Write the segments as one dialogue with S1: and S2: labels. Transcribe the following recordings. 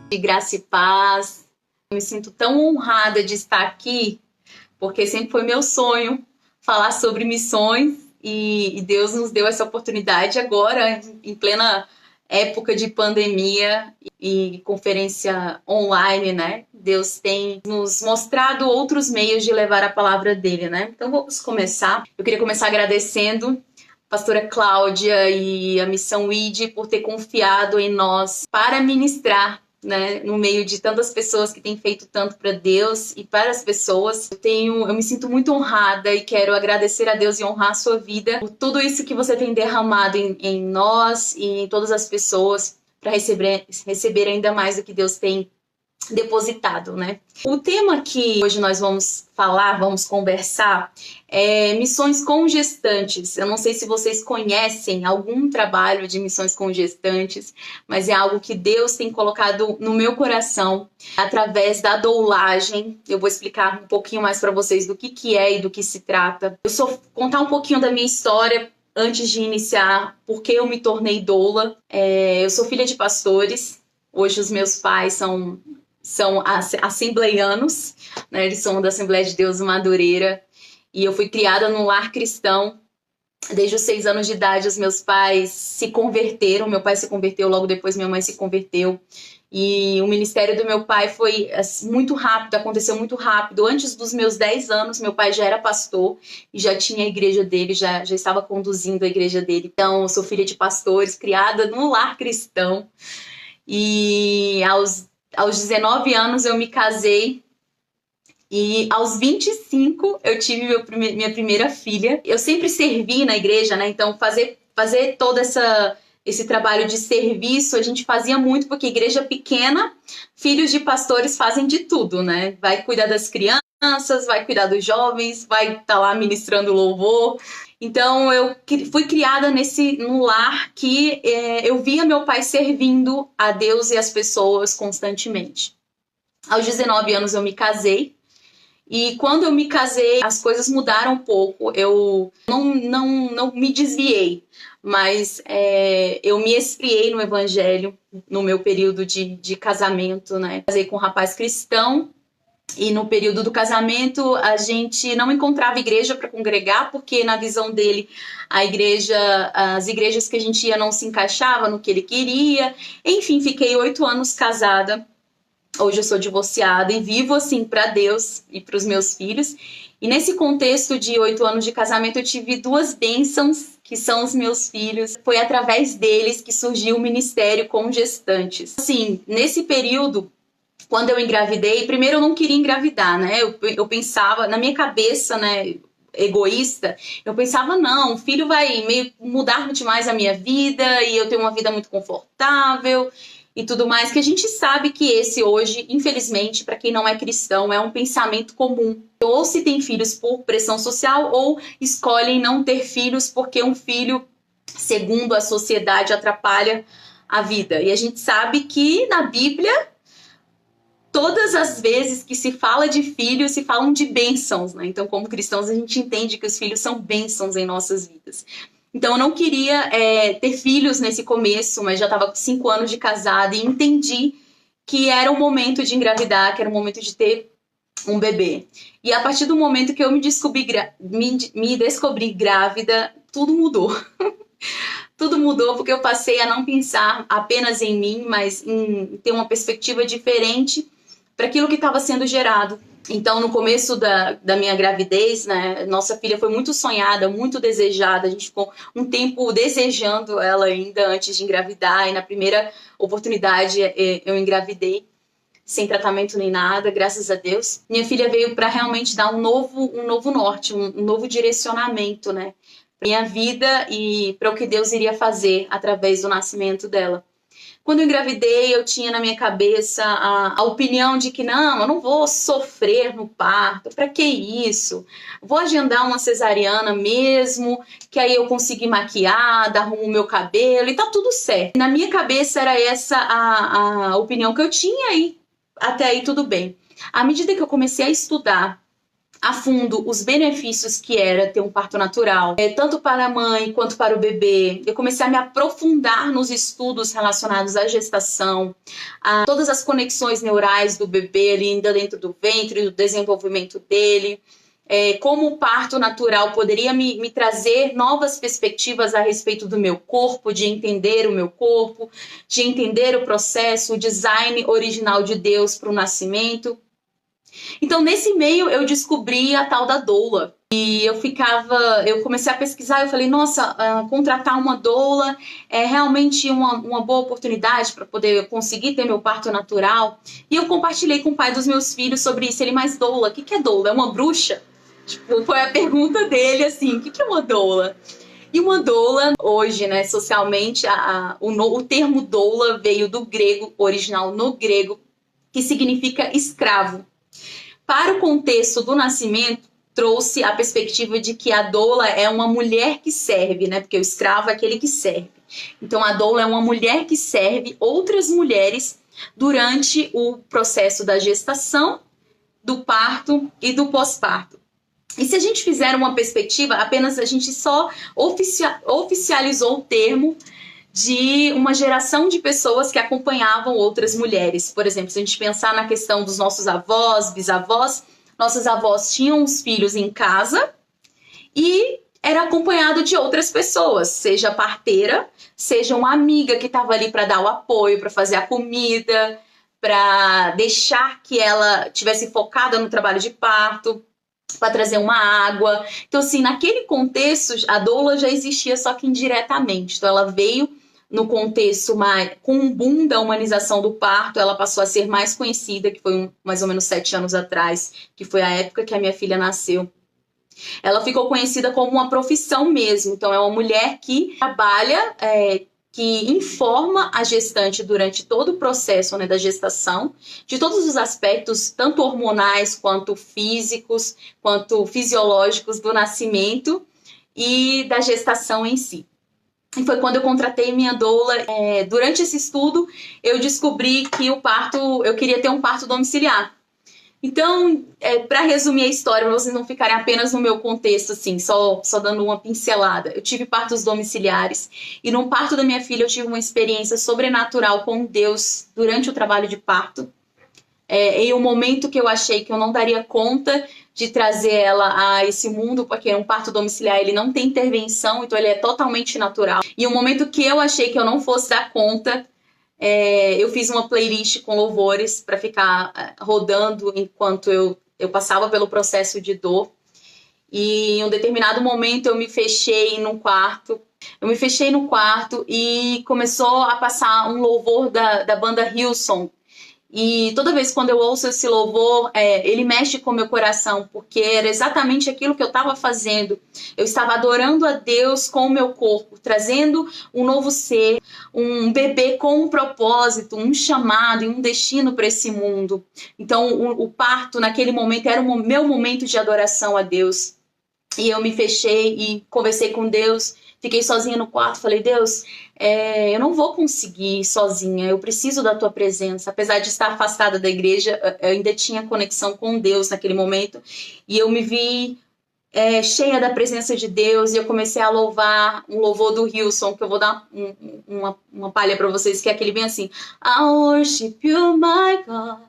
S1: De graça e paz. Eu me sinto tão honrada de estar aqui, porque sempre foi meu sonho falar sobre missões e Deus nos deu essa oportunidade agora, em plena época de pandemia e conferência online, né? Deus tem nos mostrado outros meios de levar a palavra dele, né? Então vamos começar. Eu queria começar agradecendo a pastora Cláudia e a Missão ID por ter confiado em nós para ministrar, né, no meio de tantas pessoas que têm feito tanto para Deus e para as pessoas. Eu me sinto muito honrada e quero agradecer a Deus e honrar a sua vida por tudo isso que você tem derramado em nós e em todas as pessoas para receber ainda mais do que Deus tem depositado, né? O tema que hoje nós vamos falar, vamos conversar, é missões com gestantes. Eu não sei se vocês conhecem algum trabalho de missões com gestantes, mas é algo que Deus tem colocado no meu coração através da doulagem. Eu vou explicar um pouquinho mais para vocês do que é e do que se trata. Contar um pouquinho da minha história antes de iniciar, porque eu me tornei doula. Eu sou filha de pastores. Hoje os meus pais são assembleianos, né? Eles são da Assembleia de Deus Madureira, e eu fui criada num lar cristão. Desde os 6 anos de idade, os meus pais se converteram. Meu pai se converteu, logo depois minha mãe se converteu. E o ministério do meu pai foi muito rápido, aconteceu muito rápido. Antes dos meus 10 anos, meu pai já era pastor e já tinha a igreja dele, já estava conduzindo a igreja dele. Então, eu sou filha de pastores, criada num lar cristão. E aos 19 anos eu me casei e aos 25 eu tive minha primeira filha. Eu sempre servi na igreja, né? Então fazer todo esse trabalho de serviço a gente fazia muito, porque igreja pequena, filhos de pastores fazem de tudo, né? Vai cuidar das crianças, vai cuidar dos jovens, vai estar lá ministrando louvor. Então, eu fui criada num lar que eu via meu pai servindo a Deus e as pessoas constantemente. Aos 19 anos eu me casei, e quando eu me casei, as coisas mudaram um pouco. Eu não me desviei, mas eu me esfriei no evangelho no meu período de casamento, né? Casei com um rapaz cristão. E no período do casamento, a gente não encontrava igreja para congregar, porque na visão dele, as igrejas que a gente ia não se encaixavam no que ele queria. Enfim, fiquei 8 anos casada. Hoje eu sou divorciada e vivo assim para Deus e para os meus filhos. E nesse contexto de 8 anos de casamento, eu tive 2 bênçãos, que são os meus filhos. Foi através deles que surgiu o ministério com gestantes. Assim, nesse período, quando eu engravidei, primeiro eu não queria engravidar, né? Eu pensava, na minha cabeça, né, egoísta, eu pensava, não, o filho vai meio mudar demais a minha vida e eu tenho uma vida muito confortável e tudo mais, que a gente sabe que esse hoje, infelizmente, para quem não é cristão, é um pensamento comum. Ou se tem filhos por pressão social, ou escolhem não ter filhos porque um filho, segundo a sociedade, atrapalha a vida. E a gente sabe que na Bíblia, todas as vezes que se fala de filhos, se falam de bênçãos, né? Então, como cristãos, a gente entende que os filhos são bênçãos em nossas vidas. Então, eu não queria ter filhos nesse começo, mas já estava com 5 anos de casada e entendi que era o momento de engravidar, que era o momento de ter um bebê. E a partir do momento que eu me descobri grávida, tudo mudou. Tudo mudou, porque eu passei a não pensar apenas em mim, mas em ter uma perspectiva diferente para aquilo que estava sendo gerado. Então, no começo da minha gravidez, né, nossa filha foi muito sonhada, muito desejada. A gente ficou um tempo desejando ela ainda antes de engravidar. E na primeira oportunidade eu engravidei, sem tratamento nem nada, graças a Deus. Minha filha veio para realmente dar um novo norte, um novo direcionamento, né, para minha vida e para o que Deus iria fazer através do nascimento dela. Quando eu engravidei, eu tinha na minha cabeça a opinião de que não, eu não vou sofrer no parto, para que isso? Vou agendar uma cesariana mesmo, que aí eu consegui maquiar, arrumo o meu cabelo e tá tudo certo. Na minha cabeça era essa a opinião que eu tinha e até aí tudo bem. À medida que eu comecei a estudar a fundo os benefícios que era ter um parto natural, tanto para a mãe quanto para o bebê. Eu comecei a me aprofundar nos estudos relacionados à gestação, a todas as conexões neurais do bebê ali ainda dentro do ventre, do desenvolvimento dele, como o parto natural poderia me trazer novas perspectivas a respeito do meu corpo, de entender o meu corpo, de entender o processo, o design original de Deus para o nascimento. Então, nesse meio, eu descobri a tal da doula. E eu comecei a pesquisar, eu falei, nossa, contratar uma doula é realmente uma boa oportunidade para poder conseguir ter meu parto natural. E eu compartilhei com o pai dos meus filhos sobre isso. Ele, mas doula, o que é doula? É uma bruxa? Tipo, foi a pergunta dele, assim, o que é uma doula? E uma doula, hoje, né, socialmente, o termo doula veio do grego, original no grego, que significa escravo. Para o contexto do nascimento, trouxe a perspectiva de que a doula é uma mulher que serve, né? Porque o escravo é aquele que serve. Então, a doula é uma mulher que serve outras mulheres durante o processo da gestação, do parto e do pós-parto. E se a gente fizer uma perspectiva, apenas a gente só oficializou o termo de uma geração de pessoas que acompanhavam outras mulheres. Por exemplo, se a gente pensar na questão dos nossos avós, bisavós, nossos avós tinham os filhos em casa e era acompanhado de outras pessoas, seja parteira, seja uma amiga que estava ali para dar o apoio, para fazer a comida, para deixar que ela tivesse focada no trabalho de parto, para trazer uma água. Então, assim, naquele contexto, a doula já existia, só que indiretamente. Então, ela veio no contexto, com o boom da humanização do parto, ela passou a ser mais conhecida, que foi mais ou menos 7 anos atrás, que foi a época que a minha filha nasceu. Ela ficou conhecida como uma profissão mesmo. Então, é uma mulher que trabalha, que informa a gestante durante todo o processo, né, da gestação, de todos os aspectos, tanto hormonais, quanto físicos, quanto fisiológicos do nascimento e da gestação em si. E foi quando eu contratei minha doula. Durante esse estudo, eu descobri que eu queria ter um parto domiciliar. Então, para resumir a história, para vocês não ficarem apenas no meu contexto, assim, só dando uma pincelada. Eu tive partos domiciliares e no parto da minha filha eu tive uma experiência sobrenatural com Deus durante o trabalho de parto. Em um momento que eu achei que eu não daria conta de trazer ela a esse mundo, porque um parto domiciliar ele não tem intervenção, então ele é totalmente natural. E um momento que eu achei que eu não fosse dar conta, eu fiz uma playlist com louvores para ficar rodando enquanto eu passava pelo processo de dor. E em um determinado momento eu me fechei no quarto. E começou a passar um louvor da banda Hillsong. E toda vez quando eu ouço esse louvor, ele mexe com o meu coração, porque era exatamente aquilo que eu estava fazendo. Eu estava adorando a Deus com o meu corpo, trazendo um novo ser, um bebê com um propósito, um chamado e um destino para esse mundo. Então, o parto, naquele momento, era o meu momento de adoração a Deus. E eu me fechei e conversei com Deus. Fiquei sozinha no quarto, falei, Deus, eu não vou conseguir ir sozinha, eu preciso da tua presença. Apesar de estar afastada da igreja, eu ainda tinha conexão com Deus naquele momento. E eu me vi cheia da presença de Deus e eu comecei a louvar um louvor do Hillsong, que eu vou dar uma palha para vocês, que é aquele bem assim. I worship you, my God.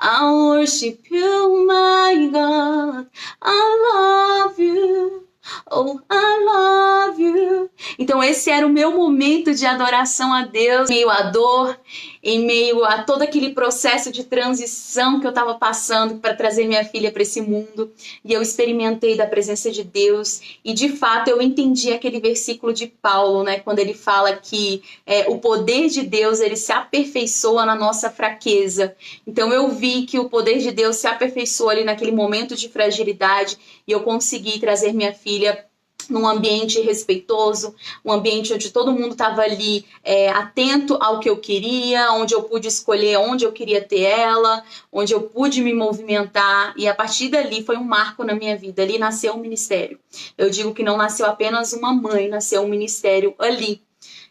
S1: I worship you, my God. I love you. Oh, I love you. Então esse era o meu momento de adoração a Deus, em meio à dor, em meio a todo aquele processo de transição que eu estava passando para trazer minha filha para esse mundo. E eu experimentei da presença de Deus e de fato eu entendi aquele versículo de Paulo, né, quando ele fala que o poder de Deus ele se aperfeiçoa na nossa fraqueza. Então eu vi que o poder de Deus se aperfeiçoou ali naquele momento de fragilidade e eu consegui trazer minha filha num ambiente respeitoso, um ambiente onde todo mundo estava ali atento ao que eu queria, onde eu pude escolher onde eu queria ter ela, onde eu pude me movimentar, e a partir dali foi um marco na minha vida. Ali nasceu um ministério. Eu digo que não nasceu apenas uma mãe, nasceu um ministério ali.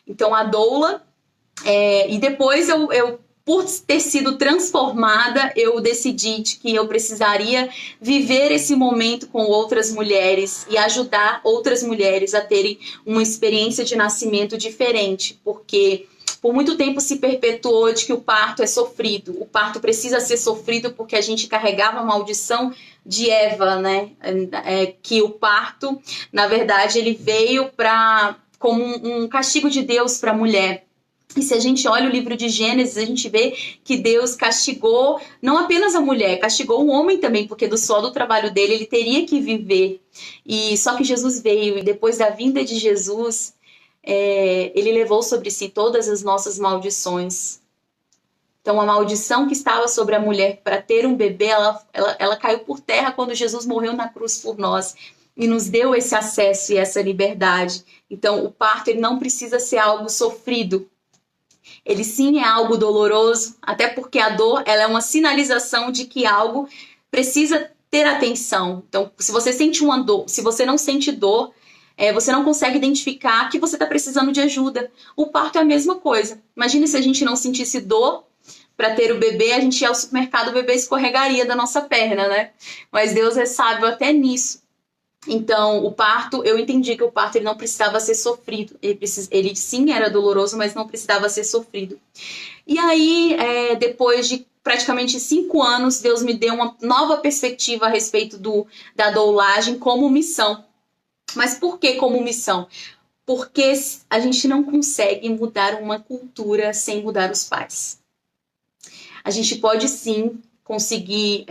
S1: Então a doula, e depois eu por ter sido transformada, eu decidi que eu precisaria viver esse momento com outras mulheres e ajudar outras mulheres a terem uma experiência de nascimento diferente, porque por muito tempo se perpetuou de que o parto é sofrido. O parto precisa ser sofrido porque a gente carregava a maldição de Eva, né? Que o parto, na verdade, ele veio como um castigo de Deus para a mulher. E se a gente olha o livro de Gênesis, a gente vê que Deus castigou não apenas a mulher, castigou o homem também, porque do suor do trabalho dele ele teria que viver. E só que Jesus veio, e depois da vinda de Jesus, ele levou sobre si todas as nossas maldições. Então a maldição que estava sobre a mulher para ter um bebê, ela caiu por terra quando Jesus morreu na cruz por nós. E nos deu esse acesso e essa liberdade. Então o parto ele não precisa ser algo sofrido. Ele sim é algo doloroso, até porque a dor ela é uma sinalização de que algo precisa ter atenção. Então, se você sente uma dor, se você não sente dor, você não consegue identificar que você está precisando de ajuda. O parto é a mesma coisa. Imagine se a gente não sentisse dor para ter o bebê, a gente ia ao supermercado, o bebê escorregaria da nossa perna, né? Mas Deus é sábio até nisso. Então, o parto, eu entendi que o parto ele não precisava ser sofrido. Ele sim era doloroso, mas não precisava ser sofrido. E aí, depois de praticamente 5 anos, Deus me deu uma nova perspectiva a respeito da doulagem como missão. Mas por que como missão? Porque a gente não consegue mudar uma cultura sem mudar os pais. A gente pode sim conseguir,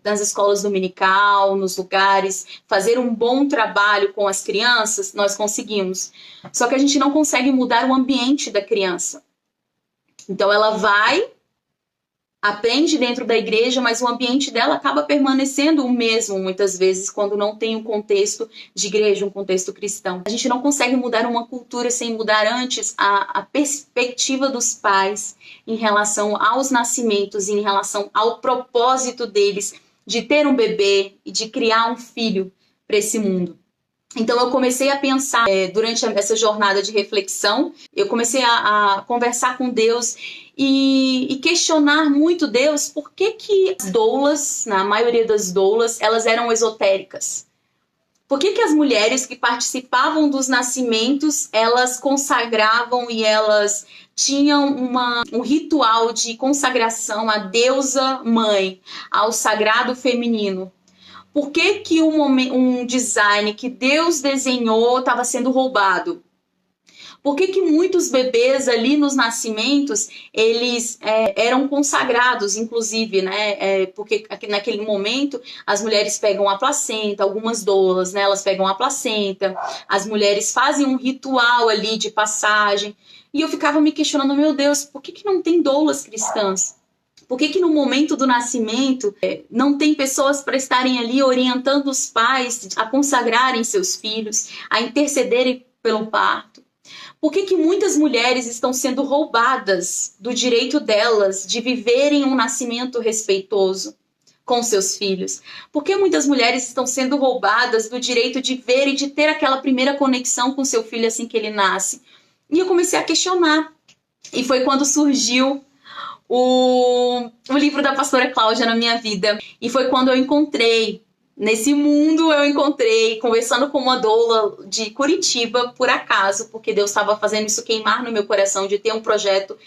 S1: nas escolas dominical, nos lugares, fazer um bom trabalho com as crianças, nós conseguimos. Só que a gente não consegue mudar o ambiente da criança. Então ela vai, aprende dentro da igreja, mas o ambiente dela acaba permanecendo o mesmo, muitas vezes, quando não tem um contexto de igreja, um contexto cristão. A gente não consegue mudar uma cultura sem mudar antes a perspectiva dos pais em relação aos nascimentos, em relação ao propósito deles de ter um bebê e de criar um filho para esse mundo. Então eu comecei a pensar, durante essa jornada de reflexão, eu comecei a conversar com Deus e questionar muito Deus por que as doulas, na maioria das doulas, elas eram esotéricas. Por que as mulheres que participavam dos nascimentos, elas consagravam e elas tinham um ritual de consagração à deusa mãe, ao sagrado feminino? Por que um design que Deus desenhou estava sendo roubado? Por que muitos bebês ali nos nascimentos, eles eram consagrados, inclusive, né? Porque naquele momento as mulheres pegam a placenta, algumas doulas, né? Elas pegam a placenta, as mulheres fazem um ritual ali de passagem. E eu ficava me questionando, meu Deus, por que não tem doulas cristãs? Por que no momento do nascimento não tem pessoas para estarem ali orientando os pais a consagrarem seus filhos, a intercederem pelo parto? Por que muitas mulheres estão sendo roubadas do direito delas de viverem um nascimento respeitoso com seus filhos? Por que muitas mulheres estão sendo roubadas do direito de ver e de ter aquela primeira conexão com seu filho assim que ele nasce? E eu comecei a questionar. E foi quando surgiu o livro da pastora Cláudia na minha vida. E foi quando eu encontrei, nesse mundo eu encontrei, conversando com uma doula de Curitiba, por acaso, porque Deus estava fazendo isso queimar no meu coração, de ter um projeto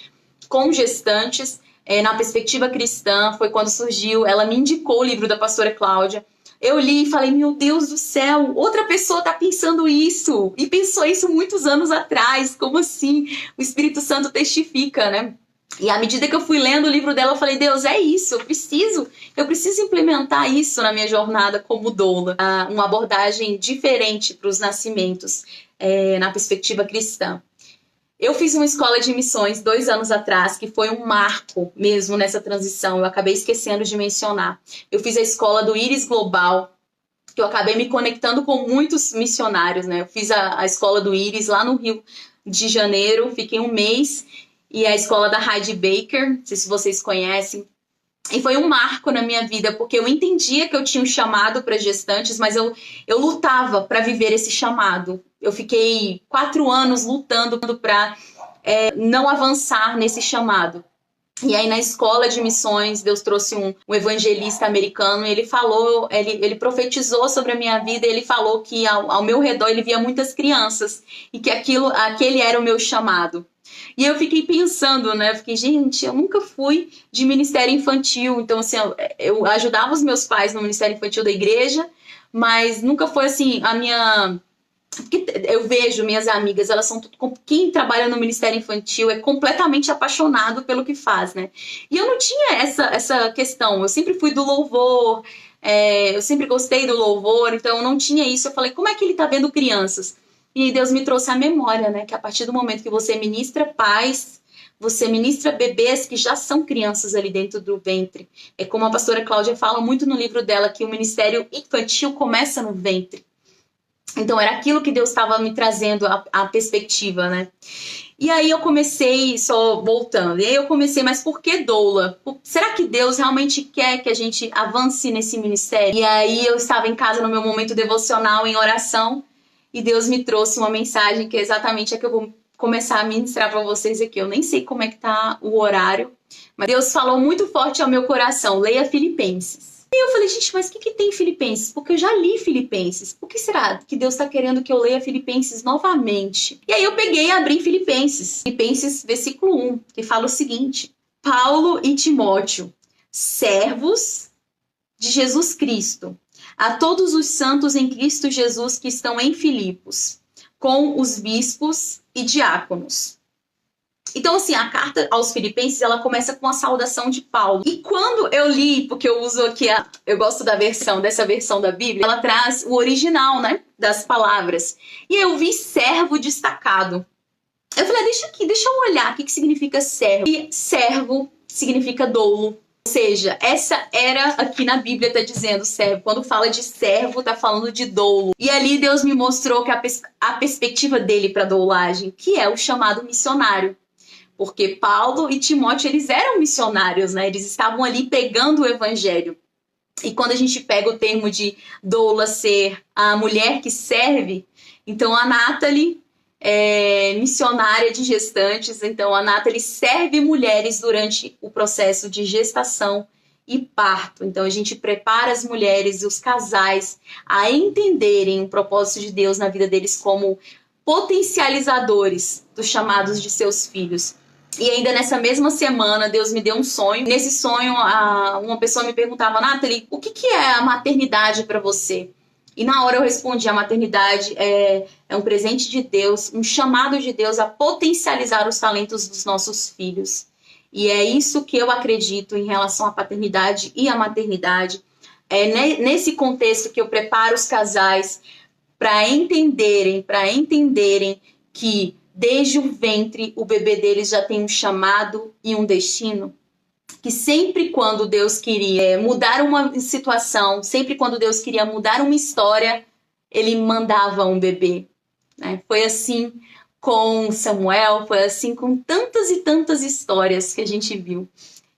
S1: com gestantes, na perspectiva cristã. Foi quando surgiu, ela me indicou o livro da pastora Cláudia. Eu li e falei, meu Deus do céu, outra pessoa está pensando isso, e pensou isso muitos anos atrás, como assim? O Espírito Santo testifica, né? E à medida que eu fui lendo o livro dela, eu falei, Deus, é isso, eu preciso implementar isso na minha jornada como doula. Uma abordagem diferente para os nascimentos, na perspectiva cristã. Eu fiz uma escola de missões 2 anos atrás, que foi um marco mesmo nessa transição, eu acabei esquecendo de mencionar. Eu fiz a escola do Íris Global, que eu acabei me conectando com muitos missionários, né? Eu fiz a escola do Íris lá no Rio de Janeiro, fiquei 1 mês, e a escola da Heidi Baker, não sei se vocês conhecem. E foi um marco na minha vida, porque eu entendia que eu tinha um chamado para gestantes, mas eu lutava para viver esse chamado. Eu fiquei 4 anos lutando para não avançar nesse chamado. E aí na escola de missões, Deus trouxe um evangelista americano, e ele falou, ele profetizou sobre a minha vida, e ele falou que ao meu redor ele via muitas crianças, e que aquele era o meu chamado. E eu fiquei pensando, né? Eu fiquei, gente, eu nunca fui de ministério infantil. Então, assim, eu ajudava os meus pais no ministério infantil da igreja, mas nunca foi, assim, a minha... Porque eu vejo minhas amigas, elas são tudo... Quem trabalha no ministério infantil é completamente apaixonado pelo que faz, né? E eu não tinha essa questão. Eu sempre fui do louvor, eu sempre gostei do louvor, então eu não tinha isso. Eu falei, como é que ele tá vendo crianças? E Deus me trouxe a memória, né? Que a partir do momento que você ministra pais, você ministra bebês que já são crianças ali dentro do ventre. É como a pastora Cláudia fala muito no livro dela, que o ministério infantil começa no ventre. Então era aquilo que Deus estava me trazendo a perspectiva, né? E aí eu comecei, só voltando, e aí eu comecei, mas por que doula? Será que Deus realmente quer que a gente avance nesse ministério? E aí eu estava em casa no meu momento devocional, em oração, e Deus me trouxe uma mensagem que é exatamente a que eu vou começar a ministrar para vocês aqui. Eu nem sei como é que tá o horário, mas Deus falou muito forte ao meu coração, leia Filipenses. E eu falei, gente, mas o que tem Filipenses? Porque eu já li Filipenses. Por que será que Deus está querendo que eu leia Filipenses novamente? E aí eu peguei e abri Filipenses. Filipenses, versículo 1, que fala o seguinte. Paulo e Timóteo, servos de Jesus Cristo, a todos os santos em Cristo Jesus que estão em Filipos, com os bispos e diáconos. Então, assim, a carta aos Filipenses, ela começa com a saudação de Paulo. E quando eu li, porque eu uso aqui, eu gosto dessa versão da Bíblia, ela traz o original, né, das palavras. E eu vi servo destacado. Eu falei, deixa eu olhar o que significa servo. E servo significa doulo. Ou seja, essa era, aqui na Bíblia tá dizendo servo. Quando fala de servo, tá falando de doulo. E ali Deus me mostrou que a perspectiva dele para doulagem, que é o chamado missionário. Porque Paulo e Timóteo, eles eram missionários, né? Eles estavam ali pegando o evangelho. E quando a gente pega o termo de doula ser a mulher que serve, então a Nathalie é missionária de gestantes, então a Nathalie serve mulheres durante o processo de gestação e parto. Então a gente prepara as mulheres e os casais a entenderem o propósito de Deus na vida deles como potencializadores dos chamados de seus filhos. E ainda nessa mesma semana, Deus me deu um sonho. Nesse sonho, uma pessoa me perguntava, Nathalie, o que é a maternidade para você? E na hora eu respondi, a maternidade é um presente de Deus, um chamado de Deus a potencializar os talentos dos nossos filhos. E é isso que eu acredito em relação à paternidade e à maternidade. É nesse contexto que eu preparo os casais para entenderem que desde o ventre, o bebê deles já tem um chamado e um destino. Que sempre quando Deus queria mudar uma situação, sempre quando Deus queria mudar uma história, ele mandava um bebê. Né? Foi assim com Samuel, foi assim com tantas e tantas histórias que a gente viu.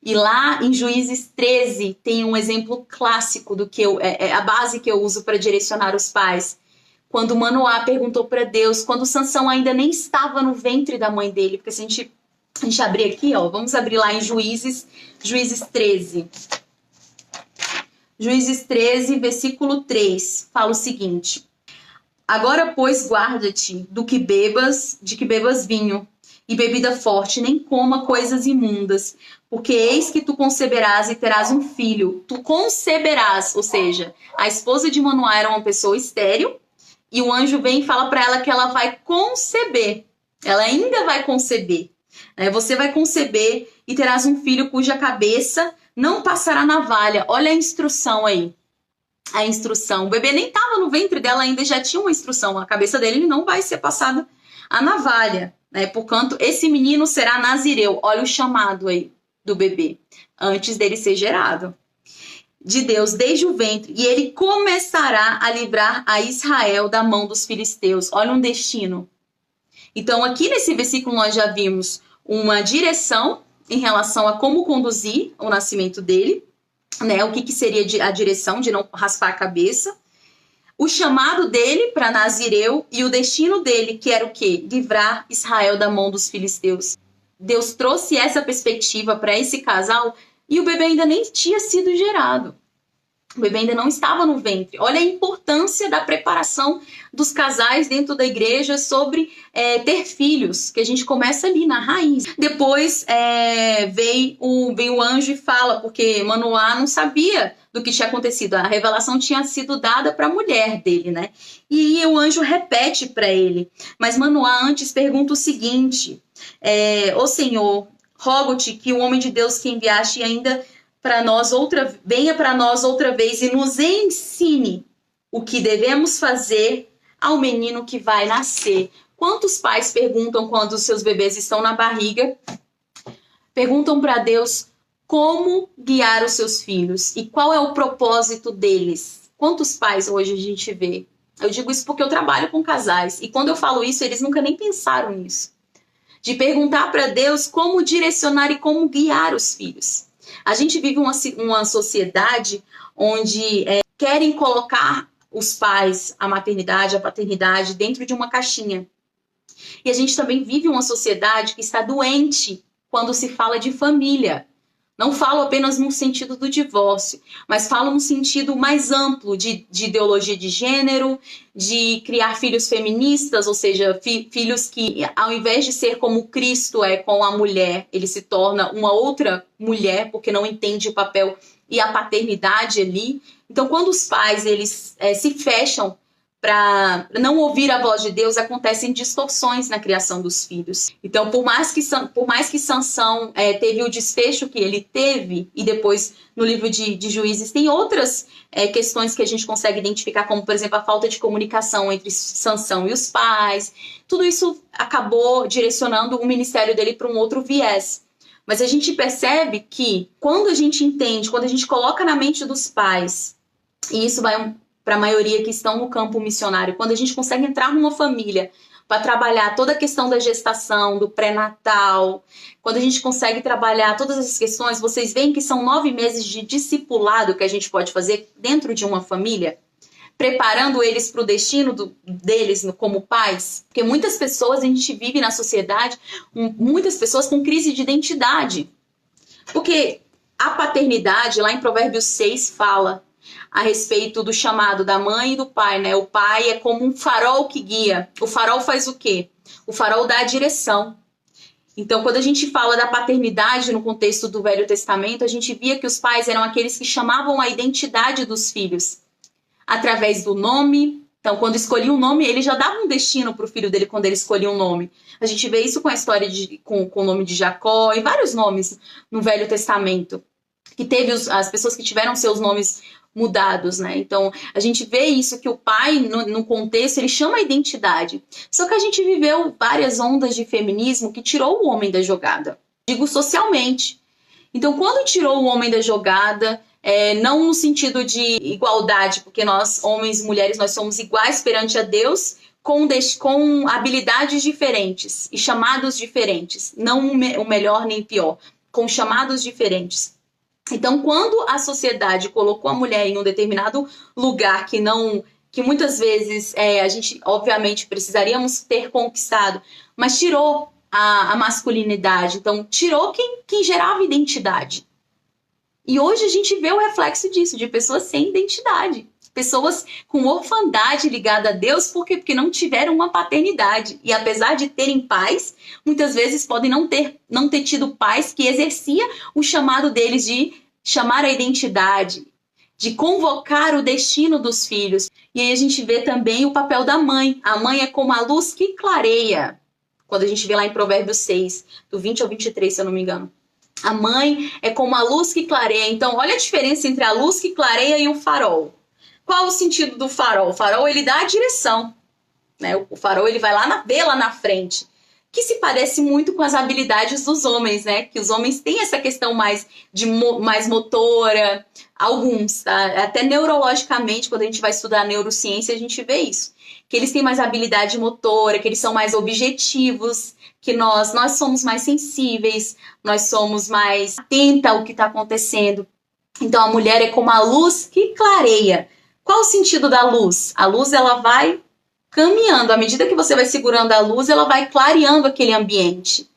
S1: E lá em Juízes 13 tem um exemplo clássico do que é a base que eu uso para direcionar os pais. Quando Manoá perguntou para Deus, quando Sansão ainda nem estava no ventre da mãe dele, porque se a gente abrir aqui, ó, vamos abrir lá em Juízes 13. Juízes 13, versículo 3, fala o seguinte: agora, pois, guarda-te de que bebas vinho e bebida forte, nem coma coisas imundas, porque eis que tu conceberás e terás um filho. Tu conceberás, ou seja, a esposa de Manoá era uma pessoa estéril, e o anjo vem e fala para ela que ela vai conceber. Ela ainda vai conceber. Você vai conceber e terás um filho cuja cabeça não passará navalha. Olha a instrução aí. A instrução. O bebê nem estava no ventre dela ainda, já tinha uma instrução. A cabeça dele não vai ser passada a navalha. Portanto, esse menino será nazireu. Olha o chamado aí do bebê. Antes dele ser gerado. De Deus desde o ventre, e ele começará a livrar a Israel da mão dos filisteus. Olha um destino. Então, aqui nesse versículo nós já vimos uma direção em relação a como conduzir o nascimento dele, né? O que seria a direção de não raspar a cabeça. O chamado dele para nazireu e o destino dele, que era o quê? Livrar Israel da mão dos filisteus. Deus trouxe essa perspectiva para esse casal e o bebê ainda nem tinha sido gerado. O bebê ainda não estava no ventre. Olha a importância da preparação dos casais dentro da igreja sobre ter filhos, que a gente começa ali na raiz. Depois veio o anjo e fala, porque Manoá não sabia do que tinha acontecido. A revelação tinha sido dada para a mulher dele, né? E o anjo repete para ele. Mas Manoá antes pergunta o seguinte: Ô Senhor, rogo-te que o homem de Deus que enviaste ainda venha para nós outra vez e nos ensine o que devemos fazer ao menino que vai nascer. Quantos pais perguntam quando os seus bebês estão na barriga? Perguntam para Deus como guiar os seus filhos e qual é o propósito deles. Quantos pais hoje a gente vê? Eu digo isso porque eu trabalho com casais e quando eu falo isso, eles nunca nem pensaram nisso. De perguntar para Deus como direcionar e como guiar os filhos. A gente vive uma sociedade onde querem colocar os pais, a maternidade, a paternidade dentro de uma caixinha. E a gente também vive uma sociedade que está doente quando se fala de família. Não falo apenas no sentido do divórcio, mas falo no sentido mais amplo de ideologia de gênero, de criar filhos feministas, ou seja, filhos que, ao invés de ser como Cristo é com a mulher, ele se torna uma outra mulher, porque não entende o papel e a paternidade ali. Então, quando os pais eles se fecham para não ouvir a voz de Deus, acontecem distorções na criação dos filhos. Então, por mais que Sansão teve o desfecho que ele teve, e depois no livro de Juízes tem outras questões que a gente consegue identificar, como, por exemplo, a falta de comunicação entre Sansão e os pais, tudo isso acabou direcionando o ministério dele para um outro viés. Mas a gente percebe que quando a gente entende, quando a gente coloca na mente dos pais, e isso vai para a maioria que estão no campo missionário, quando a gente consegue entrar numa família para trabalhar toda a questão da gestação, do pré-natal, quando a gente consegue trabalhar todas essas questões, vocês veem que são 9 meses de discipulado que a gente pode fazer dentro de uma família, preparando eles para o destino deles como pais, porque muitas pessoas, a gente vive na sociedade, muitas pessoas com crise de identidade, porque a paternidade, lá em Provérbios 6, fala a respeito do chamado da mãe e do pai, né? O pai é como um farol que guia. O farol faz o quê? O farol dá a direção. Então, quando a gente fala da paternidade no contexto do Velho Testamento, a gente via que os pais eram aqueles que chamavam a identidade dos filhos através do nome. Então, quando escolhia um nome, ele já dava um destino para o filho dele quando ele escolhia um nome. A gente vê isso com a história com o nome de Jacó e vários nomes no Velho Testamento, que teve as pessoas que tiveram seus nomes mudados, né? Então, a gente vê isso, que o pai, no contexto, ele chama a identidade. Só que a gente viveu várias ondas de feminismo que tirou o homem da jogada. Digo socialmente. Então, quando tirou o homem da jogada, não no sentido de igualdade, porque nós, homens e mulheres, nós somos iguais perante a Deus, com habilidades diferentes e chamados diferentes. Não o melhor nem o pior, com chamados diferentes. Então, quando a sociedade colocou a mulher em um determinado lugar que muitas vezes a gente, obviamente, precisaríamos ter conquistado, mas tirou a masculinidade, então tirou quem gerava identidade. E hoje a gente vê o reflexo disso, de pessoas sem identidade, pessoas com orfandade ligada a Deus, por quê? Porque não tiveram uma paternidade. E apesar de terem pais, muitas vezes podem não ter tido pais que exercia o chamado deles de chamar a identidade, de convocar o destino dos filhos. E aí a gente vê também o papel da mãe. A mãe é como a luz que clareia. Quando a gente vê lá em Provérbios 6, do 20 ao 23, se eu não me engano. A mãe é como a luz que clareia. Então, olha a diferença entre a luz que clareia e o farol. Qual o sentido do farol? O farol, ele dá a direção, né? O farol, ele vai ver lá na frente, que se parece muito com as habilidades dos homens, né? Que os homens têm essa questão mais motora, alguns, tá? Até neurologicamente, quando a gente vai estudar neurociência, a gente vê isso. Que eles têm mais habilidade motora, que eles são mais objetivos, que nós somos mais sensíveis, nós somos mais atentos ao que está acontecendo. Então, a mulher é como a luz que clareia. Qual o sentido da luz? A luz, ela vai caminhando. À medida que você vai segurando a luz, ela vai clareando aquele ambiente.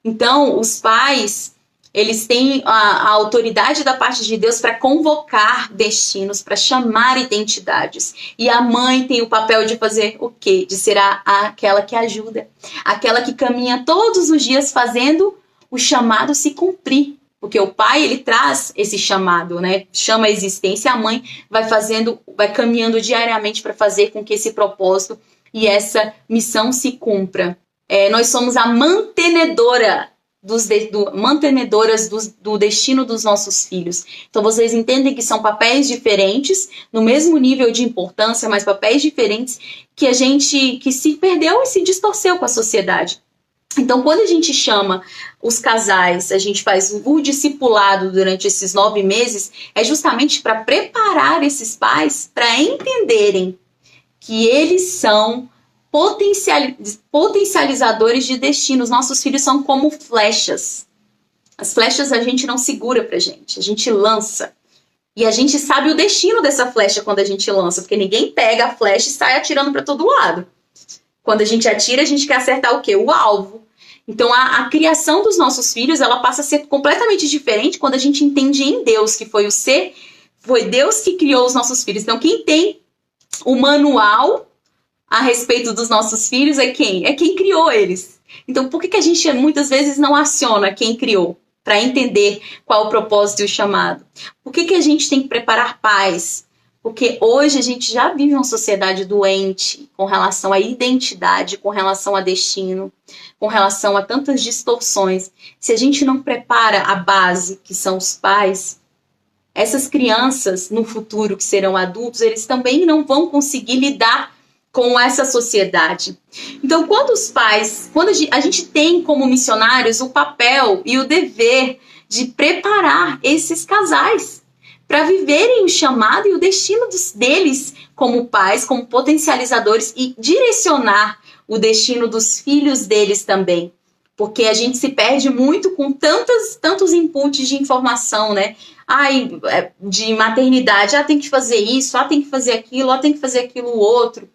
S1: Então, os pais, eles têm a autoridade da parte de Deus para convocar destinos, para chamar identidades. E a mãe tem o papel de fazer o quê? De ser aquela que ajuda, aquela que caminha todos os dias fazendo o chamado se cumprir. Porque o pai, ele traz esse chamado, né? Chama a existência, a mãe vai caminhando diariamente para fazer com que esse propósito e essa missão se cumpra. Nós somos a mantenedoras do destino dos nossos filhos. Então vocês entendem que são papéis diferentes, no mesmo nível de importância, mas papéis diferentes que se perdeu e se distorceu com a sociedade. Então, quando a gente chama os casais, a gente faz o discipulado durante esses 9 meses, é justamente para preparar esses pais para entenderem que eles são potencializadores de destinos. Nossos filhos são como flechas. As flechas a gente não segura pra gente, a gente lança. E a gente sabe o destino dessa flecha quando a gente lança, porque ninguém pega a flecha e sai atirando para todo lado. Quando a gente atira, a gente quer acertar o quê? O alvo. Então, a criação dos nossos filhos, ela passa a ser completamente diferente quando a gente entende em Deus, que foi Deus que criou os nossos filhos. Então, quem tem o manual a respeito dos nossos filhos é quem? É quem criou eles. Então, por que a gente muitas vezes não aciona quem criou para entender qual o propósito e o chamado? Por que a gente tem que preparar pais? Porque hoje a gente já vive uma sociedade doente com relação à identidade, com relação a destino, com relação a tantas distorções. Se a gente não prepara a base, que são os pais, essas crianças no futuro que serão adultos, eles também não vão conseguir lidar com essa sociedade. Então, quando a gente tem como missionários o papel e o dever de preparar esses casais para viverem o chamado e o destino deles como pais, como potencializadores e direcionar o destino dos filhos deles também. Porque a gente se perde muito com tantos inputs de informação, né? De maternidade, tem que fazer isso, tem que fazer aquilo, tem que fazer aquilo outro.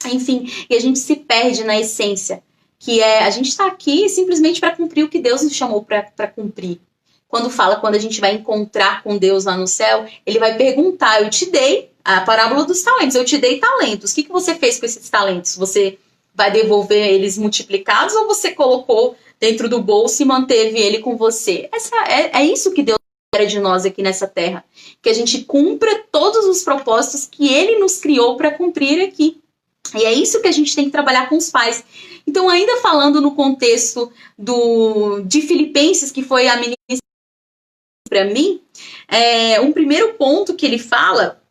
S1: Enfim, e a gente se perde na essência, que a gente está aqui simplesmente para cumprir o que Deus nos chamou para cumprir. Quando a gente vai encontrar com Deus lá no céu, ele vai perguntar, eu te dei a parábola dos talentos, eu te dei talentos, o que você fez com esses talentos? Você vai devolver eles multiplicados ou você colocou dentro do bolso e manteve ele com você? É isso que Deus quer de nós aqui nessa terra, que a gente cumpra todos os propósitos que ele nos criou para cumprir aqui. E é isso que a gente tem que trabalhar com os pais. Então, ainda falando no contexto de Filipenses, que foi a ministra para mim, um primeiro ponto que ele fala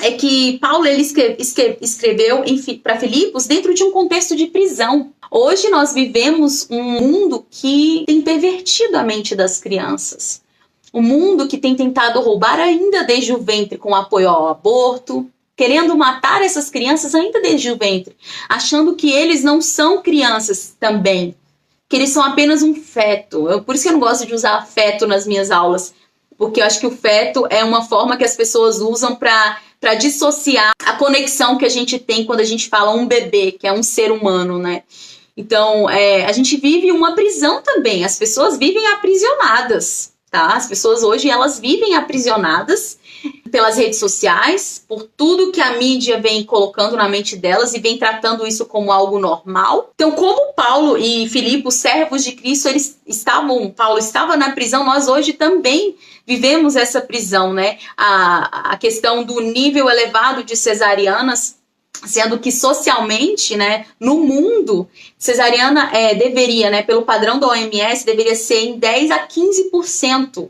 S1: é que Paulo ele escreveu para Filipos dentro de um contexto de prisão. Hoje nós vivemos um mundo que tem pervertido a mente das crianças. Um mundo que tem tentado roubar ainda desde o ventre com apoio ao aborto, querendo matar essas crianças ainda desde o ventre, achando que eles não são crianças também, que eles são apenas um feto. Por isso que eu não gosto de usar feto nas minhas aulas, porque eu acho que o feto é uma forma que as pessoas usam para dissociar a conexão que a gente tem quando a gente fala um bebê, que é um ser humano, né? Então, a gente vive uma prisão também, as pessoas vivem aprisionadas, tá? As pessoas hoje, elas vivem aprisionadas pelas redes sociais, por tudo que a mídia vem colocando na mente delas e vem tratando isso como algo normal. Então, como Paulo e Filipe, servos de Cristo, Paulo estava na prisão, nós hoje também vivemos essa prisão, né? A questão do nível elevado de cesarianas, sendo que socialmente, né, no mundo, cesariana deveria, né, pelo padrão da OMS, deveria ser em 10 a 15%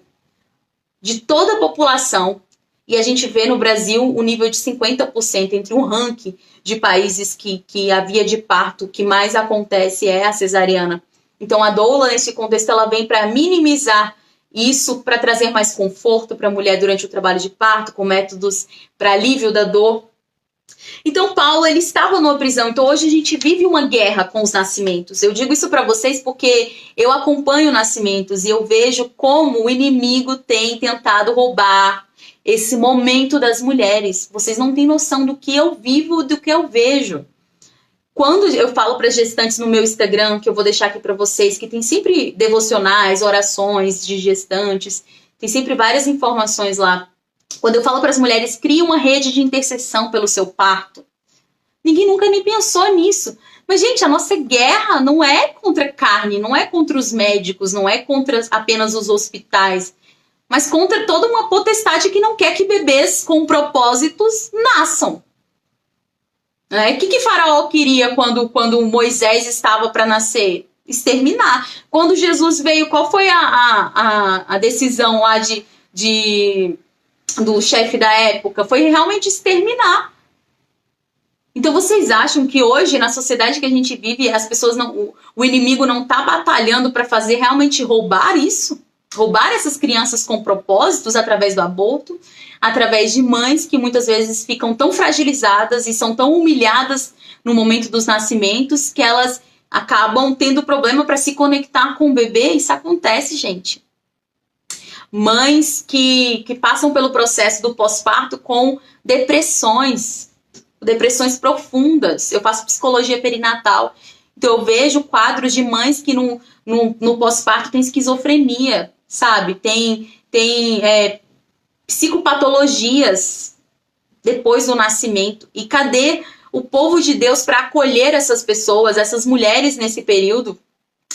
S1: de toda a população. E a gente vê no Brasil o nível de 50% entre um ranking de países que a via de parto que mais acontece é a cesariana. Então a doula, nesse contexto, ela vem para minimizar isso, para trazer mais conforto para a mulher durante o trabalho de parto, com métodos para alívio da dor. Então Paulo, ele estava numa prisão. Então hoje a gente vive uma guerra com os nascimentos. Eu digo isso para vocês porque eu acompanho nascimentos e eu vejo como o inimigo tem tentado roubar esse momento das mulheres. Vocês não têm noção do que eu vivo, do que eu vejo. quando eu falo para gestantes no meu Instagram, que eu vou deixar aqui para vocês, que tem sempre devocionais, orações de gestantes, tem sempre várias informações lá. Quando eu falo para as mulheres, crie uma rede de intercessão pelo seu parto. Ninguém nunca nem pensou nisso. Mas, gente, a nossa guerra não é contra carne, não é contra os médicos, não é contra apenas os hospitais, mas contra toda uma potestade que não quer que bebês com propósitos nasçam. O que Faraó queria quando Moisés estava para nascer? Exterminar. Quando Jesus veio, qual foi a decisão lá do chefe da época? Foi realmente exterminar. Então vocês acham que hoje, na sociedade que a gente vive, as pessoas não, o inimigo não está batalhando para fazer realmente roubar isso? Roubar essas crianças com propósitos através do aborto, através de mães que muitas vezes ficam tão fragilizadas e são tão humilhadas no momento dos nascimentos que elas acabam tendo problema para se conectar com o bebê. Isso acontece, gente. Mães que passam pelo processo do pós-parto com depressões profundas. Eu faço psicologia perinatal, então eu vejo quadros de mães que no pós-parto tem esquizofrenia, sabe? Tem psicopatologias depois do nascimento. E cadê o povo de Deus para acolher essas pessoas, essas mulheres nesse período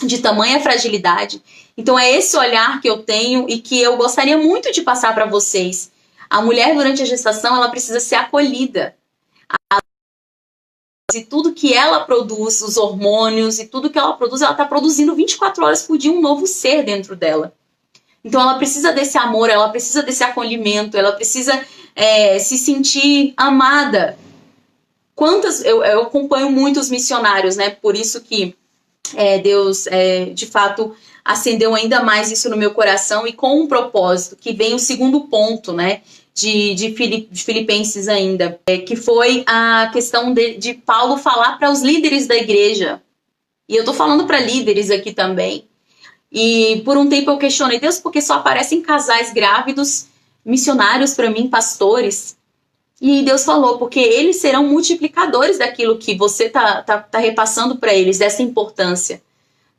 S1: de tamanha fragilidade? Então é esse olhar que eu tenho e que eu gostaria muito de passar para vocês. A mulher durante a gestação, ela precisa ser acolhida. E tudo que ela produz, os hormônios e tudo que ela produz, ela está produzindo 24 horas por dia um novo ser dentro dela. Então ela precisa desse amor, ela precisa desse acolhimento, ela precisa se sentir amada. Eu acompanho muitos missionários, né? Por isso que Deus, de fato, acendeu ainda mais isso no meu coração, e com um propósito, que vem o segundo ponto, né? De Filipenses ainda, que foi a questão de Paulo falar para os líderes da igreja. E eu tô falando para líderes aqui também. E por um tempo eu questionei, Deus, porque só aparecem casais grávidos, missionários para mim, pastores? E Deus falou, porque eles serão multiplicadores daquilo que você tá repassando para eles, dessa importância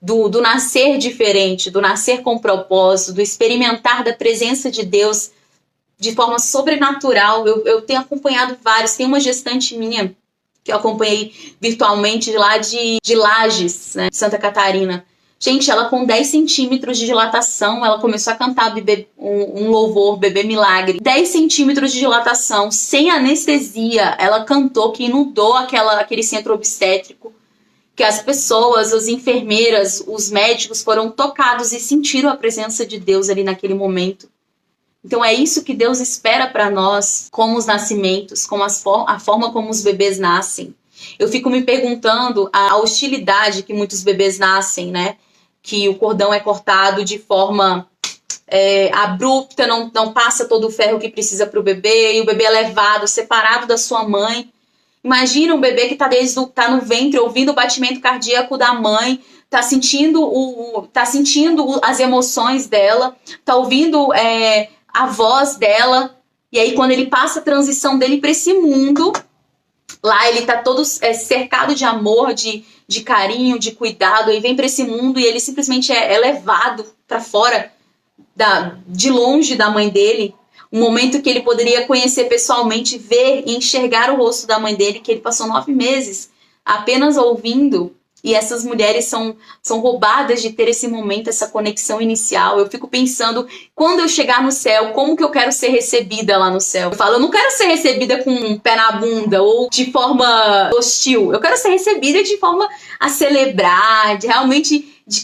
S1: do nascer diferente, do nascer com propósito, do experimentar da presença de Deus de forma sobrenatural. Eu tenho acompanhado vários. Tem uma gestante minha que eu acompanhei virtualmente lá de Lages, né, Santa Catarina. Gente, ela com 10 centímetros de dilatação, ela começou a cantar um louvor, Bebê Milagre. 10 centímetros de dilatação, sem anestesia. Ela cantou, que inundou aquele centro obstétrico, que as pessoas, as enfermeiras, os médicos foram tocados e sentiram a presença de Deus ali naquele momento. Então é isso que Deus espera para nós, como os nascimentos, como a forma como os bebês nascem. Eu fico me perguntando a hostilidade que muitos bebês nascem, né? Que o cordão é cortado de forma abrupta, não passa todo o ferro que precisa para o bebê, e o bebê é levado, separado da sua mãe. Imagina um bebê que tá no ventre, ouvindo o batimento cardíaco da mãe, tá sentindo as emoções dela, tá ouvindo a voz dela, e aí quando ele passa a transição dele para esse mundo, lá ele tá todo cercado de amor, de carinho, de cuidado, aí vem para esse mundo e ele simplesmente é levado para fora, de longe da mãe dele, um momento que ele poderia conhecer pessoalmente, ver e enxergar o rosto da mãe dele, que ele passou 9 meses apenas ouvindo. E essas mulheres são roubadas de ter esse momento, essa conexão inicial. Eu fico pensando, quando eu chegar no céu, como que eu quero ser recebida lá no céu? Eu falo, eu não quero ser recebida com um pé na bunda ou de forma hostil. Eu quero ser recebida de forma a celebrar,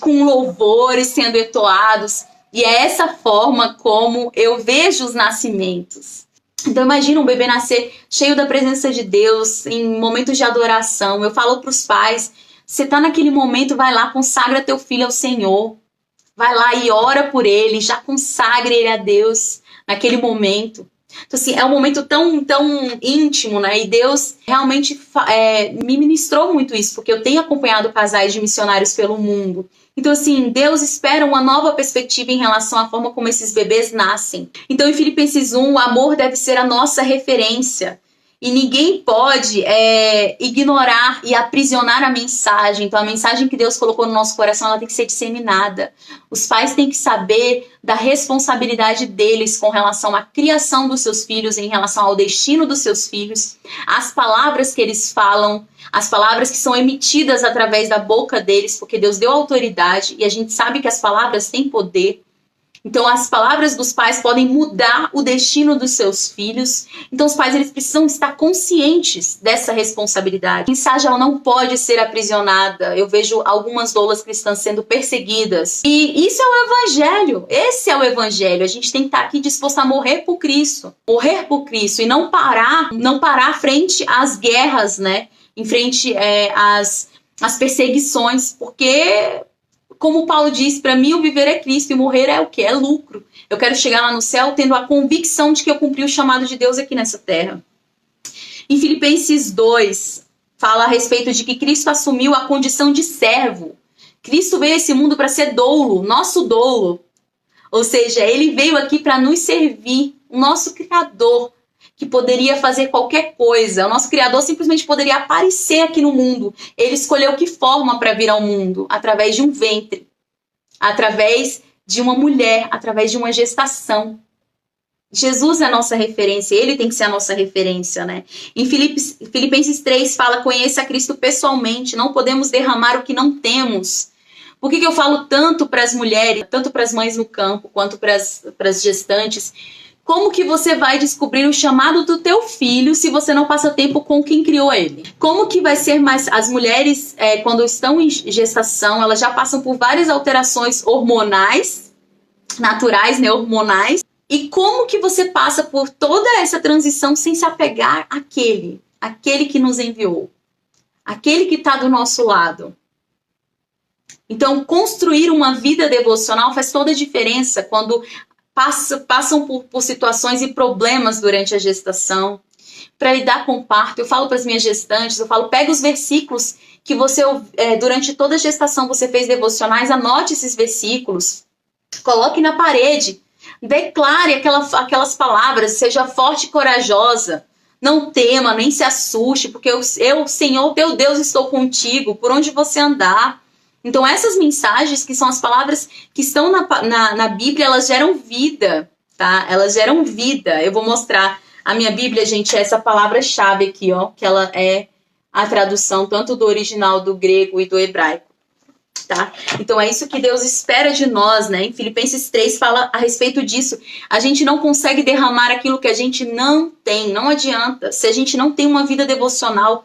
S1: com louvores sendo entoados. E é essa forma como eu vejo os nascimentos. Então imagina um bebê nascer cheio da presença de Deus, em momentos de adoração. Eu falo para os pais, você tá naquele momento, vai lá, consagra teu filho ao Senhor. Vai lá e ora por ele, já consagre ele a Deus naquele momento. Então, assim, é um momento tão, tão íntimo, né? E Deus realmente me ministrou muito isso, porque eu tenho acompanhado casais de missionários pelo mundo. Então, assim, Deus espera uma nova perspectiva em relação à forma como esses bebês nascem. Então, em Filipenses 1, o amor deve ser a nossa referência. E ninguém pode ignorar e aprisionar a mensagem. Então, a mensagem que Deus colocou no nosso coração, ela tem que ser disseminada. Os pais têm que saber da responsabilidade deles com relação à criação dos seus filhos, em relação ao destino dos seus filhos, as palavras que eles falam, as palavras que são emitidas através da boca deles, porque Deus deu autoridade e a gente sabe que as palavras têm poder. Então, as palavras dos pais podem mudar o destino dos seus filhos. Então, os pais eles precisam estar conscientes dessa responsabilidade. A mensagem ela não pode ser aprisionada. Eu vejo algumas doulas cristãs sendo perseguidas. E isso é o evangelho. Esse é o evangelho. A gente tem que estar aqui disposto a morrer por Cristo. Morrer por Cristo e não parar frente às guerras, né? Em frente às perseguições. Porque... como Paulo diz, para mim o viver é Cristo e morrer é o quê? É lucro. Eu quero chegar lá no céu tendo a convicção de que eu cumpri o chamado de Deus aqui nessa terra. Em Filipenses 2, fala a respeito de que Cristo assumiu a condição de servo. Cristo veio a esse mundo para ser doulo, nosso doulo. Ou seja, ele veio aqui para nos servir, o nosso Criador, que poderia fazer qualquer coisa. O nosso Criador simplesmente poderia aparecer aqui no mundo. Ele escolheu que forma para vir ao mundo? Através de um ventre, através de uma mulher, através de uma gestação. Jesus é a nossa referência, ele tem que ser a nossa referência, né? Em Filipenses 3 fala, conheça Cristo pessoalmente, não podemos derramar o que não temos. Por que eu falo tanto para as mulheres, tanto para as mães no campo, quanto para as gestantes? Como que você vai descobrir o chamado do teu filho se você não passa tempo com quem criou ele? Como que vai ser mais... As mulheres, quando estão em gestação, elas já passam por várias alterações hormonais, naturais, né, hormonais. E como que você passa por toda essa transição sem se apegar àquele que nos enviou? Aquele que está do nosso lado. Então, construir uma vida devocional faz toda a diferença quando... passam por situações e problemas durante a gestação, para lidar com o parto. Eu falo para as minhas gestantes, eu falo, pega os versículos que você, durante toda a gestação, você fez devocionais, anote esses versículos, coloque na parede, declare aquelas palavras, seja forte e corajosa, não tema, nem se assuste, porque eu, Senhor, teu Deus, estou contigo, por onde você andar. Então, essas mensagens, que são as palavras que estão na Bíblia, elas geram vida, tá? Elas geram vida. Eu vou mostrar a minha Bíblia, gente, essa palavra-chave aqui, ó, que ela é a tradução tanto do original do grego e do hebraico, tá? Então, é isso que Deus espera de nós, né? Em Filipenses 3 fala a respeito disso. A gente não consegue derramar aquilo que a gente não tem, não adianta. Se a gente não tem uma vida devocional,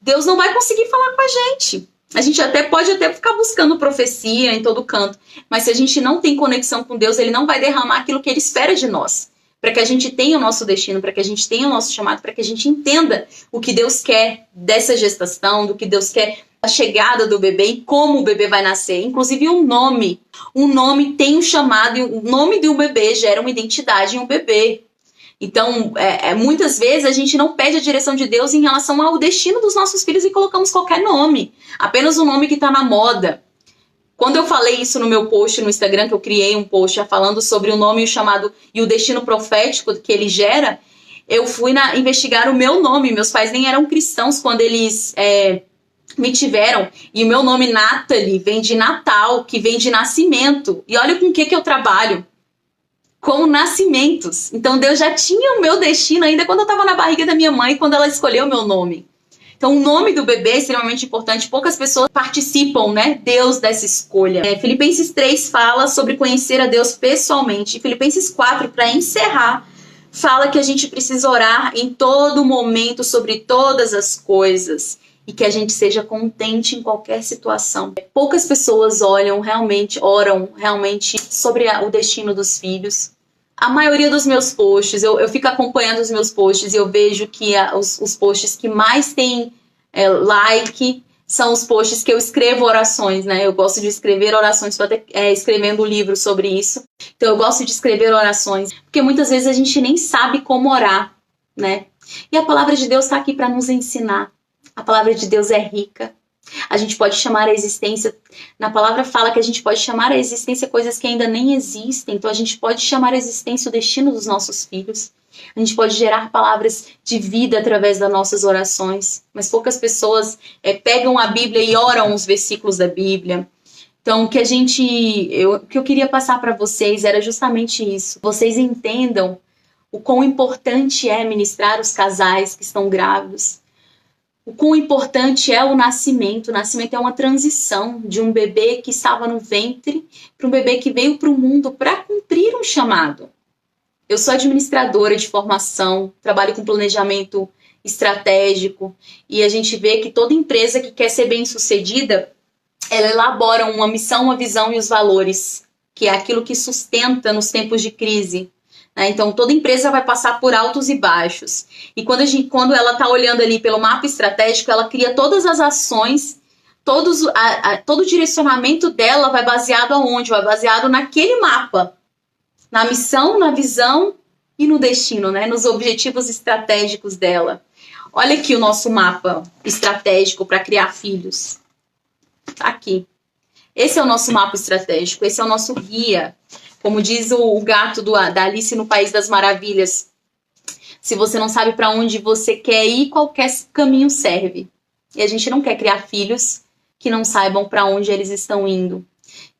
S1: Deus não vai conseguir falar com a gente. A gente pode ficar buscando profecia em todo canto, mas se a gente não tem conexão com Deus, ele não vai derramar aquilo que ele espera de nós, para que a gente tenha o nosso destino, para que a gente tenha o nosso chamado, para que a gente entenda o que Deus quer dessa gestação, do que Deus quer da chegada do bebê e como o bebê vai nascer. Inclusive um nome tem um chamado, e o nome de um bebê gera uma identidade em um bebê. Então, muitas vezes a gente não pede a direção de Deus em relação ao destino dos nossos filhos e colocamos qualquer nome, apenas um nome que está na moda. Quando eu falei isso no meu post no Instagram, que eu criei um post falando sobre o nome e o chamado e o destino profético que ele gera, eu fui investigar o meu nome. Meus pais nem eram cristãos quando eles me tiveram, e o meu nome Nathalie vem de Natal, que vem de nascimento. E olha com o que eu trabalho. Com nascimentos. Então Deus já tinha o meu destino ainda quando eu estava na barriga da minha mãe, quando ela escolheu o meu nome. Então o nome do bebê é extremamente importante. Poucas pessoas participam, né, Deus dessa escolha. Filipenses 3 fala sobre conhecer a Deus pessoalmente. Filipenses 4, para encerrar, fala que a gente precisa orar em todo momento sobre todas as coisas. E que a gente seja contente em qualquer situação. Poucas pessoas oram realmente sobre o destino dos filhos. A maioria dos meus posts, eu fico acompanhando os meus posts e eu vejo que os posts que mais têm like são os posts que eu escrevo orações, né? Eu gosto de escrever orações, estou até escrevendo um livro sobre isso. Então eu gosto de escrever orações, porque muitas vezes a gente nem sabe como orar, né? E a palavra de Deus está aqui para nos ensinar. A palavra de Deus é rica. A gente pode chamar a existência... Na palavra fala que a gente pode chamar a existência coisas que ainda nem existem. Então a gente pode chamar a existência o destino dos nossos filhos. A gente pode gerar palavras de vida através das nossas orações, mas poucas pessoas pegam a Bíblia e oram os versículos da Bíblia. Então, o que eu queria passar para vocês era justamente isso. Vocês entendam o quão importante é ministrar os casais que estão grávidos. O quão importante é o nascimento. O nascimento é uma transição de um bebê que estava no ventre para um bebê que veio para o mundo para cumprir um chamado. Eu sou administradora de formação, trabalho com planejamento estratégico e a gente vê que toda empresa que quer ser bem-sucedida, ela elabora uma missão, uma visão e os valores, que é aquilo que sustenta nos tempos de crise. Então, toda empresa vai passar por altos e baixos. E quando ela está olhando ali pelo mapa estratégico, ela cria todas as ações, todo o direcionamento dela vai baseado aonde? Vai baseado naquele mapa. Na missão, na visão e no destino, nos objetivos estratégicos dela. Olha aqui o nosso mapa estratégico para criar filhos. Tá aqui. Esse é o nosso mapa estratégico, esse é o nosso guia. Como diz o gato da Alice no País das Maravilhas, se você não sabe para onde você quer ir, qualquer caminho serve. E a gente não quer criar filhos que não saibam para onde eles estão indo.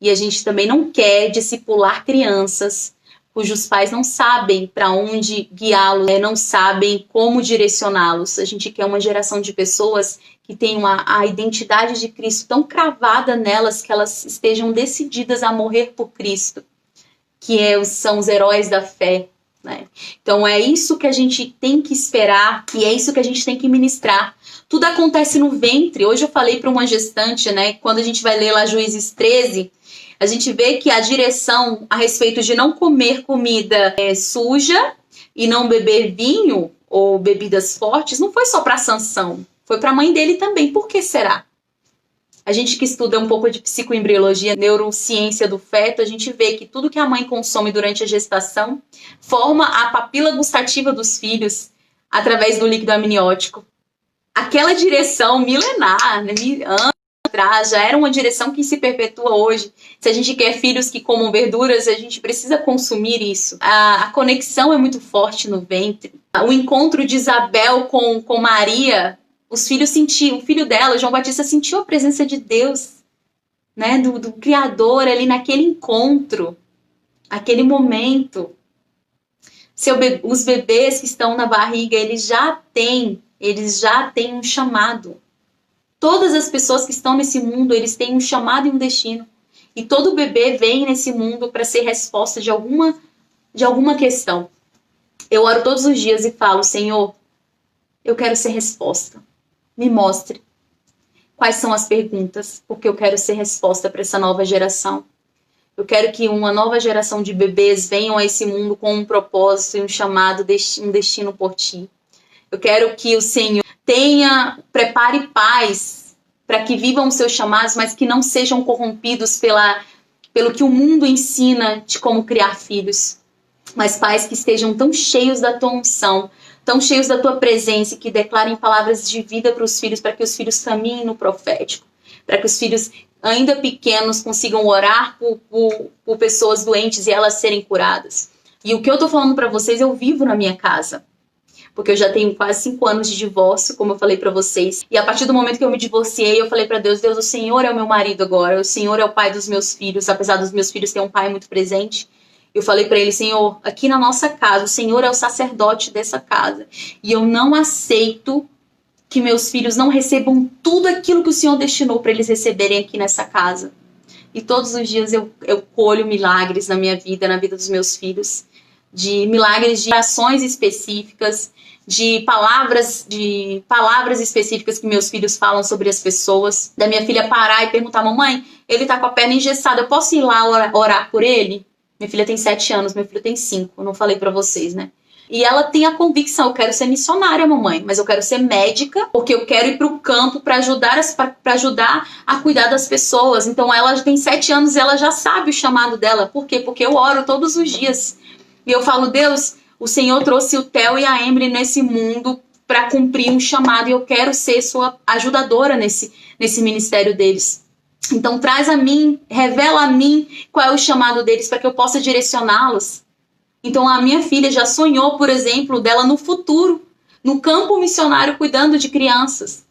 S1: E a gente também não quer discipular crianças cujos pais não sabem para onde guiá-los, não sabem como direcioná-los. A gente quer uma geração de pessoas que tenham a identidade de Cristo tão cravada nelas que elas estejam decididas a morrer por Cristo, que são os heróis da fé. Então é isso que a gente tem que esperar e é isso que a gente tem que ministrar. Tudo acontece no ventre. Hoje eu falei para uma gestante, quando a gente vai ler lá Juízes 13, a gente vê que a direção a respeito de não comer comida suja e não beber vinho ou bebidas fortes não foi só para Sansão, foi para a mãe dele também. Por que será? A gente que estuda um pouco de psicoembriologia, neurociência do feto, a gente vê que tudo que a mãe consome durante a gestação forma a papila gustativa dos filhos através do líquido amniótico. Aquela direção milenar, anos atrás, já era uma direção que se perpetua hoje. Se a gente quer filhos que comam verduras, a gente precisa consumir isso. A conexão é muito forte no ventre. O encontro de Isabel com Maria, o filho dela, João Batista, sentiu a presença de Deus, do Criador ali naquele encontro, aquele momento. Os bebês que estão na barriga, eles já têm um chamado. Todas as pessoas que estão nesse mundo, eles têm um chamado e um destino. E todo bebê vem nesse mundo para ser resposta de alguma questão. Eu oro todos os dias e falo, Senhor, eu quero ser resposta. Me mostre quais são as perguntas, porque eu quero ser resposta para essa nova geração. Eu quero que uma nova geração de bebês venham a esse mundo com um propósito e um chamado, um destino por ti. Eu quero que o Senhor prepare pais para que vivam os seus chamados, mas que não sejam corrompidos pelo que o mundo ensina de como criar filhos. Mas pais que estejam tão cheios da tua unção, tão cheios da tua presença e que declarem palavras de vida para os filhos, para que os filhos caminhem no profético, para que os filhos ainda pequenos consigam orar por pessoas doentes e elas serem curadas. E o que eu tô falando para vocês, eu vivo na minha casa. Porque eu já tenho quase 5 anos de divórcio, como eu falei pra vocês. E a partir do momento que eu me divorciei, eu falei pra Deus, Deus, o Senhor é o meu marido agora. O Senhor é o pai dos meus filhos. Apesar dos meus filhos terem um pai muito presente. Eu falei pra ele, Senhor, aqui na nossa casa, o Senhor é o sacerdote dessa casa. E eu não aceito que meus filhos não recebam tudo aquilo que o Senhor destinou pra eles receberem aqui nessa casa. E todos os dias eu colho milagres na minha vida, na vida dos meus filhos. De milagres de ações específicas, de palavras específicas que meus filhos falam sobre as pessoas. Da minha filha parar e perguntar, mamãe, ele tá com a perna engessada, eu posso ir lá orar por ele? Minha filha tem 7 anos, meu filho tem 5, eu não falei pra vocês, E ela tem a convicção, eu quero ser missionária, mamãe, mas eu quero ser médica, porque eu quero ir pro campo para ajudar a cuidar das pessoas. Então ela tem 7 anos e ela já sabe o chamado dela. Por quê? Porque eu oro todos os dias. E eu falo, Deus, o Senhor trouxe o Theo e a Emily nesse mundo para cumprir um chamado e eu quero ser sua ajudadora nesse ministério deles. Então traz a mim, revela a mim qual é o chamado deles para que eu possa direcioná-los. Então a minha filha já sonhou, por exemplo, dela no futuro, no campo missionário cuidando de crianças.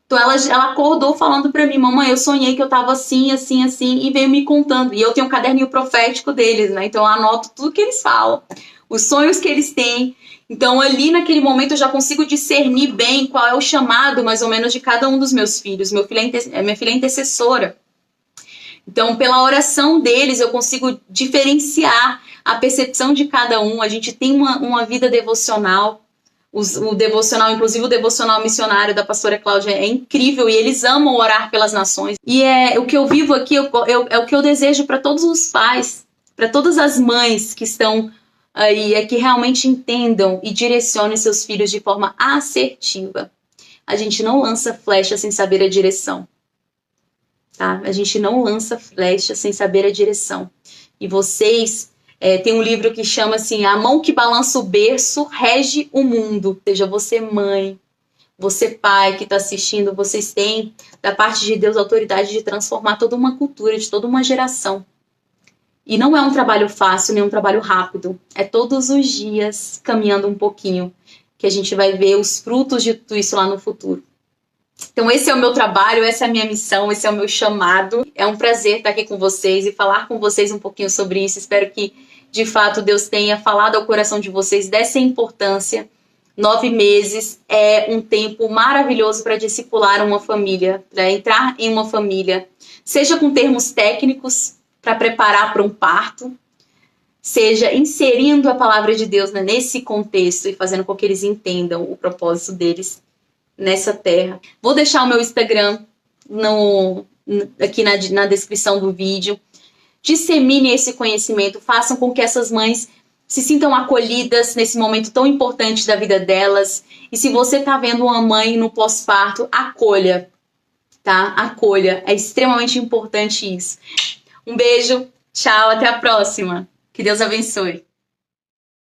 S1: Então ela acordou falando para mim, mamãe, eu sonhei que eu tava assim, assim, assim, e veio me contando. E eu tenho um caderninho profético deles, né? Então eu anoto tudo que eles falam, os sonhos que eles têm. Então ali naquele momento eu já consigo discernir bem qual é o chamado, mais ou menos, de cada um dos meus filhos. Minha filha é intercessora. Então, pela oração deles, eu consigo diferenciar a percepção de cada um. A gente tem uma vida devocional. O devocional, inclusive o devocional missionário da pastora Cláudia, é incrível e eles amam orar pelas nações. E é o que eu vivo aqui, é o que eu desejo para todos os pais, para todas as mães que estão aí, é que realmente entendam e direcionem seus filhos de forma assertiva. A gente não lança flecha sem saber a direção. Tá? A gente não lança flecha sem saber a direção. E vocês tem um livro que chama assim, A Mão que Balança o Berço Rege o Mundo. Ou seja, você mãe, você pai que está assistindo, vocês têm da parte de Deus a autoridade de transformar toda uma cultura, de toda uma geração. E não é um trabalho fácil, nem um trabalho rápido. É todos os dias, caminhando um pouquinho, que a gente vai ver os frutos de tudo isso lá no futuro. Então esse é o meu trabalho, essa é a minha missão, esse é o meu chamado. É um prazer estar aqui com vocês e falar com vocês um pouquinho sobre isso. Espero que, de fato, Deus tenha falado ao coração de vocês dessa importância. 9 meses é um tempo maravilhoso para discipular uma família, para entrar em uma família, seja com termos técnicos, para preparar para um parto, seja inserindo a palavra de Deus, né, nesse contexto e fazendo com que eles entendam o propósito deles nessa terra. Vou deixar o meu Instagram aqui na descrição do vídeo. Dissemine esse conhecimento, façam com que essas mães se sintam acolhidas nesse momento tão importante da vida delas. E se você está vendo uma mãe no pós-parto, acolha, tá? Acolha, é extremamente importante isso. Um beijo, tchau, até a próxima. Que Deus abençoe.